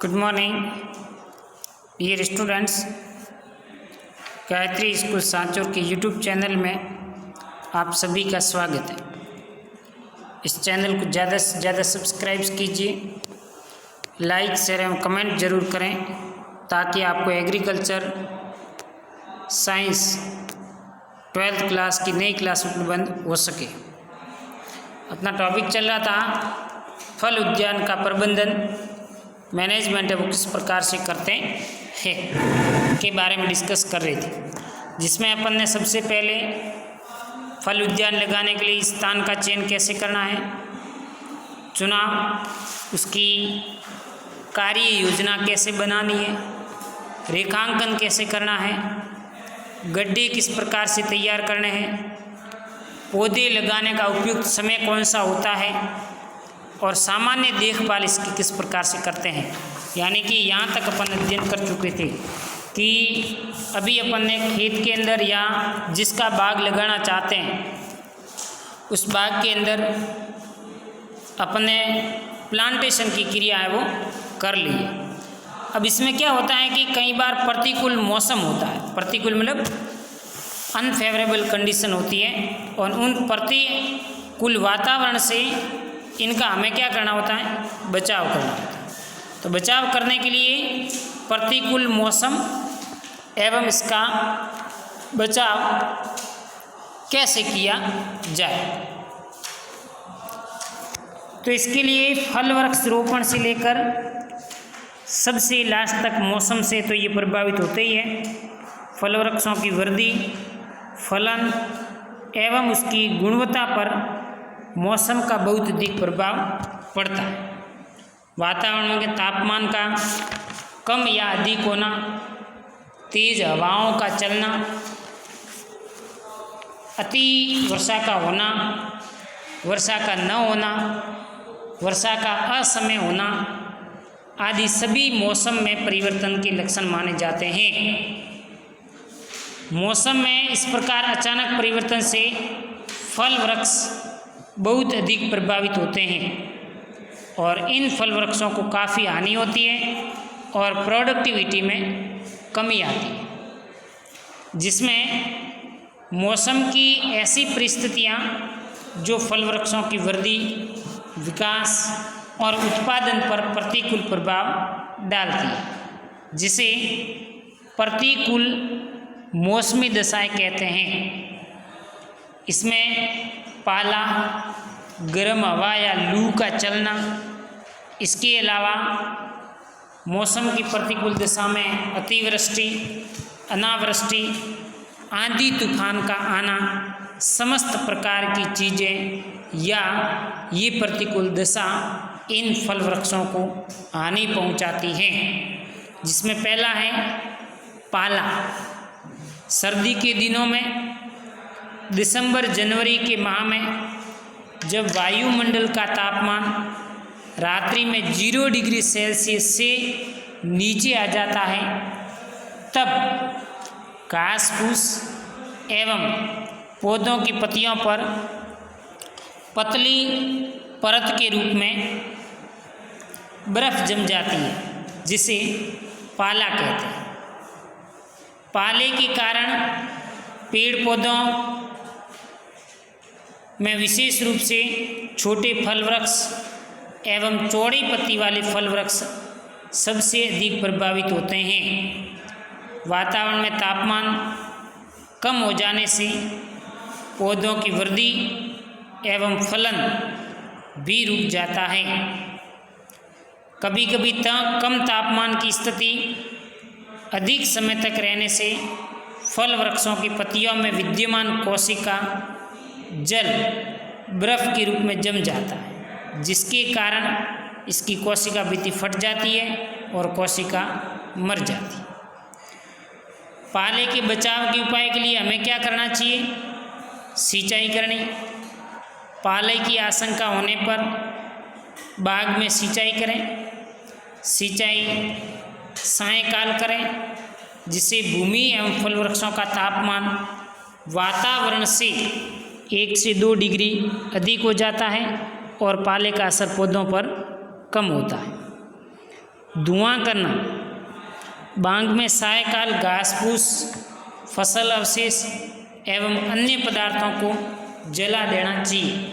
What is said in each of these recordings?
Good morning dear students. Gayatri school Sanchore के YouTube channel में आप सभी का स्वागत है। इस चैनल को ज़्यादा से ज़्यादा सब्सक्राइब कीजिए, लाइक शेयर एवं कमेंट ज़रूर करें ताकि आपको एग्रीकल्चर साइंस 12th क्लास की नई क्लास उपलब्ध हो सके। अपना टॉपिक चल रहा था फल उद्यान का प्रबंधन मैनेजमेंट है वो किस प्रकार से करते हैं के बारे में डिस्कस कर रहे थे, जिसमें अपन ने सबसे पहले फल उद्यान लगाने के लिए स्थान का चयन कैसे करना है, चुनाव, उसकी कार्य योजना कैसे बनानी है, रेखांकन कैसे करना है, गड्ढे किस प्रकार से तैयार करने हैं, पौधे लगाने का उपयुक्त समय कौन सा होता है और सामान्य देखभाल इसकी किस प्रकार से करते हैं। यानी कि यहाँ तक अपन अध्ययन कर चुके थे कि अभी अपन ने खेत के अंदर या जिसका बाग लगाना चाहते हैं उस बाग के अंदर अपन ने प्लांटेशन की क्रिया है वो कर ली है। अब इसमें क्या होता है कि कई बार प्रतिकूल मौसम होता है, प्रतिकूल मतलब अनफेवरेबल कंडीशन होती है और उन प्रतिकूल वातावरण से इनका हमें क्या करना होता है, बचाव करना होता है। तो बचाव करने के लिए प्रतिकूल मौसम एवं इसका बचाव कैसे किया जाए, तो इसके लिए फल वृक्ष रोपण से लेकर सबसे लास्ट तक मौसम से तो ये प्रभावित होते ही है। फल वृक्षों की वृद्धि, फलन एवं उसकी गुणवत्ता पर मौसम का बहुत अधिक प्रभाव पड़ता है। वातावरण के तापमान का कम या अधिक होना, तेज हवाओं का चलना, अति वर्षा का होना, वर्षा का न होना, वर्षा का असमय होना आदि सभी मौसम में परिवर्तन के लक्षण माने जाते हैं। मौसम में इस प्रकार अचानक परिवर्तन से फल वृक्ष बहुत अधिक प्रभावित होते हैं और इन फल वृक्षों को काफ़ी हानि होती है और प्रोडक्टिविटी में कमी आती है, जिसमें मौसम की ऐसी परिस्थितियाँ जो फल वृक्षों की वृद्धि, विकास और उत्पादन पर प्रतिकूल प्रभाव डालती है, जिसे प्रतिकूल मौसमी दशाएं कहते हैं। इसमें पाला, गर्म हवा या लू का चलना, इसके अलावा मौसम की प्रतिकूल दशा में अतिवृष्टि, अनावृष्टि, आंधी तूफान का आना, समस्त प्रकार की चीज़ें या ये प्रतिकूल दशा इन फल वृक्षों को हानि पहुंचाती हैं। जिसमें पहला है पाला। सर्दी के दिनों में दिसंबर जनवरी के माह में जब वायुमंडल का तापमान रात्रि में 0 डिग्री सेल्सियस से नीचे आ जाता है, तब घास फूस एवं पौधों की पत्तियों पर पतली परत के रूप में बर्फ जम जाती है, जिसे पाला कहते हैं। पाले के कारण पेड़ पौधों में विशेष रूप से छोटे फल वृक्ष एवं चौड़ी पत्ती वाले फल वृक्ष सबसे अधिक प्रभावित होते हैं। वातावरण में तापमान कम हो जाने से पौधों की वृद्धि एवं फलन भी रुक जाता है। कभी कभी कम तापमान की स्थिति अधिक समय तक रहने से फल वृक्षों की पत्तियों में विद्यमान कोशिका जल बर्फ के रूप में जम जाता है, जिसके कारण इसकी कोशिका भित्ति फट जाती है और कोशिका मर जाती है। पाले के बचाव के उपाय के लिए हमें क्या करना चाहिए? सिंचाई करनी। पाले की आशंका होने पर बाग में सिंचाई करें। सिंचाई सायंकाल करें, जिससे भूमि एवं फल वृक्षों का तापमान वातावरण से 1 से 2 डिग्री अधिक हो जाता है और पाले का असर पौधों पर कम होता है। धुआं करना, बांग में सायकाल घास फूस, फसल अवशेष एवं अन्य पदार्थों को जला देना चाहिए,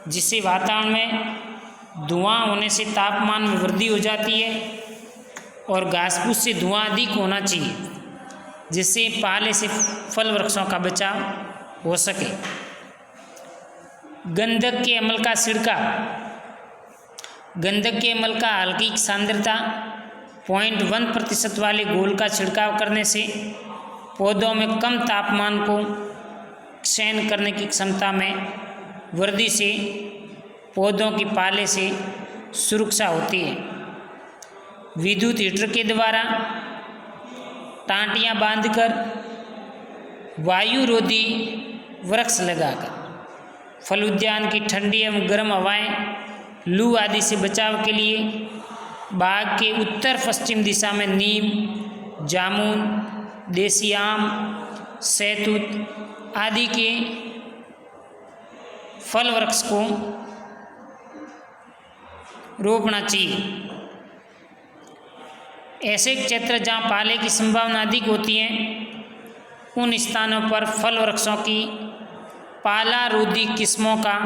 जिससे वातावरण में धुआं होने से तापमान में वृद्धि हो जाती है और घास फूस से धुआं अधिक होना चाहिए, जिससे पाले से फल वृक्षों का बचाव हो सके। गंधक के अम्ल का छिड़काव, गंधक के अम्ल का हल्की सांद्रता 0.1% वाले घोल का छिड़काव करने से पौधों में कम तापमान को सहन करने की क्षमता में वृद्धि से पौधों की पाले से सुरक्षा होती है। विद्युत हीटर के द्वारा टांटियाँ बांधकर वायुरोधी वृक्ष लगाकर फल उद्यान की ठंडी एवं गर्म हवाएं, लू आदि से बचाव के लिए बाग के उत्तर पश्चिम दिशा में नीम, जामुन, देसी आम, शहतूत आदि के फल वृक्ष को रोपना चाहिए। ऐसे क्षेत्र जहाँ पाले की संभावना अधिक होती है, उन स्थानों पर फल वृक्षों की पाला रोधी किस्मों का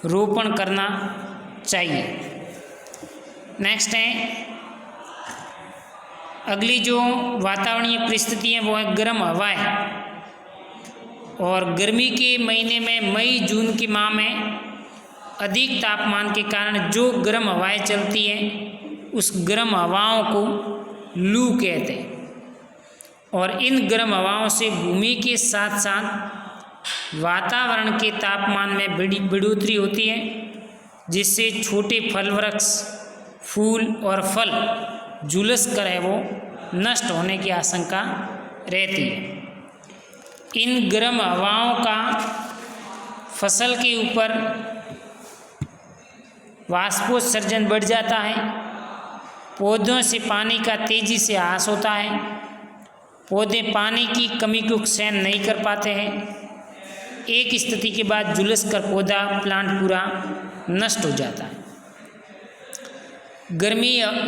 रोपण करना चाहिए। नेक्स्ट है, अगली जो वातावरणीय परिस्थिति है वो है गर्म हवाएं। और गर्मी के महीने में मई जून के माह में अधिक तापमान के कारण जो गर्म हवाएं चलती हैं, उस गर्म हवाओं को लू कहते हैं। और इन गर्म हवाओं से भूमि के साथ साथ वातावरण के तापमान में बढ़ोतरी होती है, जिससे छोटे फल वृक्ष, फूल और फल झुलस कर है वो नष्ट होने की आशंका रहती है। इन गर्म हवाओं का फसल के ऊपर वाष्पोत्सर्जन बढ़ जाता है, पौधों से पानी का तेजी से ह्रास होता है, पौधे पानी की कमी को सहन नहीं कर पाते हैं, एक स्थिति के बाद झुलस कर पौधा प्लांट पूरा नष्ट हो जाता है।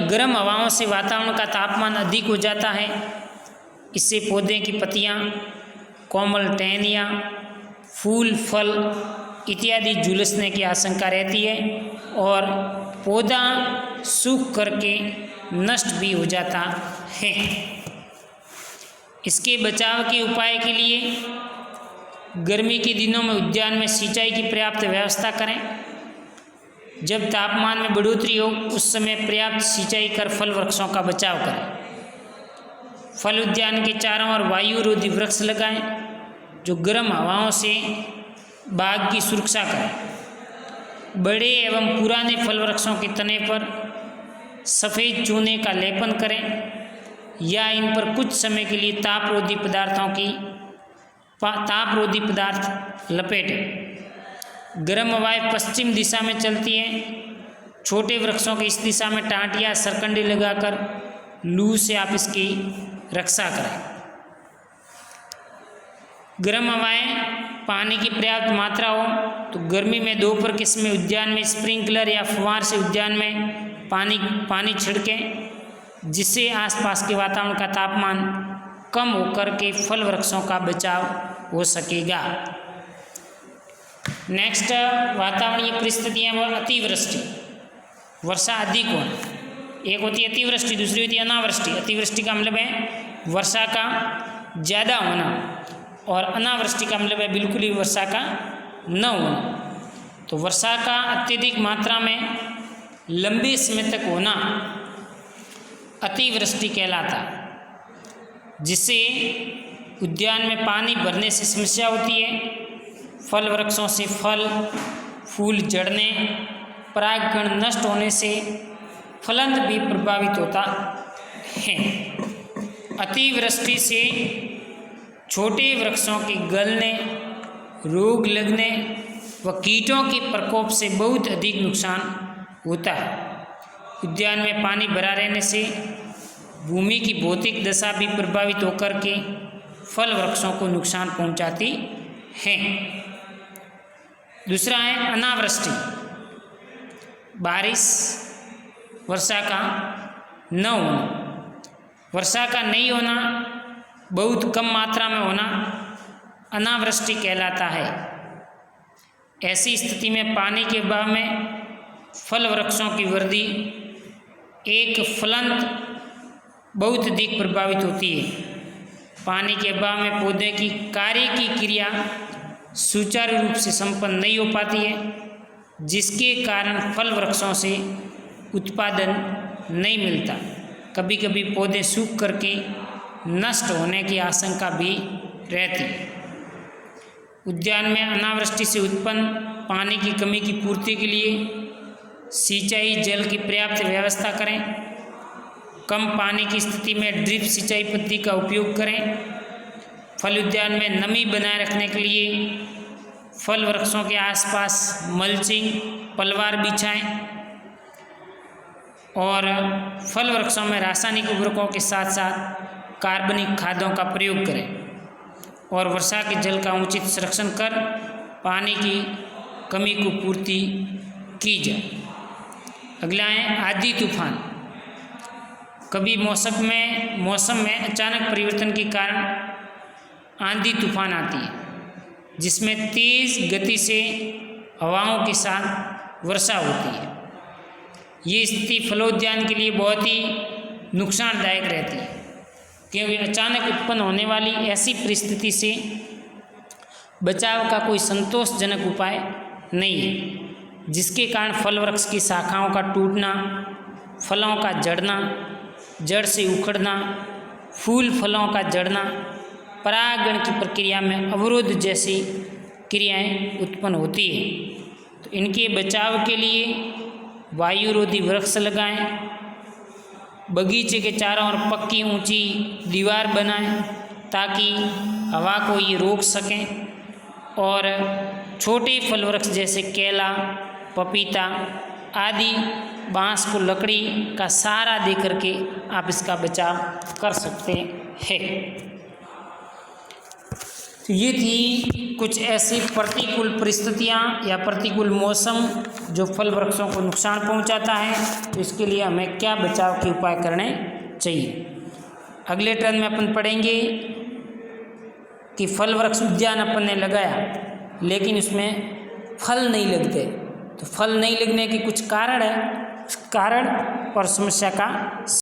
गर्म हवाओं से वातावरण का तापमान अधिक हो जाता है, इससे पौधे की पत्तियां, कोमल टहनियाँ, फूल, फल इत्यादि झुलसने की आशंका रहती है और पौधा सूख करके नष्ट भी हो जाता है। इसके बचाव के उपाय के लिए गर्मी के दिनों में उद्यान में सिंचाई की पर्याप्त व्यवस्था करें। जब तापमान में बढ़ोतरी हो उस समय पर्याप्त सिंचाई कर फल वृक्षों का बचाव करें। फल उद्यान के चारों ओर वायुरोधी वृक्ष लगाएं, जो गर्म हवाओं से बाग की सुरक्षा करें। बड़े एवं पुराने फल वृक्षों के तने पर सफ़ेद चूने का लेपन करें या इन पर कुछ समय के लिए तापरोधी पदार्थ लपेटें। गर्म हवाएं पश्चिम दिशा में चलती हैं। छोटे वृक्षों की इस दिशा में टाँट या सरकंडे लगाकर लू से आप इसकी रक्षा करें। गर्म हवाएं पानी की पर्याप्त मात्रा हो तो गर्मी में दोपहर के समय उद्यान में स्प्रिंकलर या फुहार से उद्यान में पानी छिड़कें, जिससे आसपास के वातावरण का तापमान कम होकर के फल वृक्षों का बचाव हो सकेगा। नेक्स्ट वातावरणीय परिस्थितियाँ वो अतिवृष्टि, वर्षा अधिक होना। एक होती है अतिवृष्टि, दूसरी होती है अनावृष्टि। अतिवृष्टि का मतलब है वर्षा का ज़्यादा होना और अनावृष्टि का मतलब है बिल्कुल ही वर्षा का न होना। तो वर्षा का अत्यधिक मात्रा में लंबे समय तक होना अतिवृष्टि कहलाता है, जिससे उद्यान में पानी भरने से समस्या होती है। फल वृक्षों से फल फूल झड़ने, परागकण नष्ट होने से फलंत भी प्रभावित होता है। अतिवृष्टि से छोटे वृक्षों के गलने, रोग लगने व कीटों के प्रकोप से बहुत अधिक नुकसान होता है। उद्यान में पानी भरा रहने से भूमि की भौतिक दशा भी प्रभावित होकर के फल वृक्षों को नुकसान पहुंचाती है। दूसरा है अनावृष्टि, बारिश वर्षा का न होना, वर्षा का नहीं होना, बहुत कम मात्रा में होना अनावृष्टि कहलाता है। ऐसी स्थिति में पानी के अभाव में फल वृक्षों की वृद्धि एक फलंत बहुत अधिक प्रभावित होती है। पानी के अभाव में पौधे की कार्य की क्रिया सुचारू रूप से संपन्न नहीं हो पाती है, जिसके कारण फल वृक्षों से उत्पादन नहीं मिलता। कभी कभी पौधे सूख करके नष्ट होने की आशंका भी रहती है। उद्यान में अनावृष्टि से उत्पन्न पानी की कमी की पूर्ति के लिए सिंचाई जल की पर्याप्त व्यवस्था करें। कम पानी की स्थिति में ड्रिप सिंचाई पद्धति का उपयोग करें। फल उद्यान में नमी बनाए रखने के लिए फल वृक्षों के आसपास मल्चिंग पलवार बिछाएं और फल वृक्षों में रासायनिक उर्वरकों के साथ साथ कार्बनिक खादों का प्रयोग करें और वर्षा के जल का उचित संरक्षण कर पानी की कमी को पूर्ति की जाए। अगला है आंधी तूफान। कभी मौसम में अचानक परिवर्तन के कारण आंधी तूफान आती है, जिसमें तेज गति से हवाओं के साथ वर्षा होती है। ये स्थिति फलोद्यान के लिए बहुत ही नुकसानदायक रहती है, क्योंकि अचानक उत्पन्न होने वाली ऐसी परिस्थिति से बचाव का कोई संतोषजनक उपाय नहीं है, जिसके कारण फल वृक्ष की शाखाओं का टूटना, फलों का झड़ना, जड़ से उखड़ना, फूल फलों का झड़ना, परागण की प्रक्रिया में अवरोध जैसी क्रियाएं उत्पन्न होती है। तो इनके बचाव के लिए वायुरोधी वृक्ष लगाएं, बगीचे के चारों ओर पक्की ऊंची दीवार बनाएं ताकि हवा को ये रोक सकें, और छोटे फल वृक्ष जैसे केला, पपीता आदि बांस को लकड़ी का सहारा दे करके आप इसका बचाव कर सकते हैं। तो ये थी कुछ ऐसी प्रतिकूल परिस्थितियाँ या प्रतिकूल मौसम जो फल वृक्षों को नुकसान पहुंचाता है, तो इसके लिए हमें क्या बचाव के उपाय करने चाहिए। अगले टर्न में अपन पढ़ेंगे कि फल वृक्ष उद्यान अपन ने लगाया लेकिन उसमें फल नहीं लगते, तो फल नहीं लगने के कुछ कारण है, कारण और समस्या का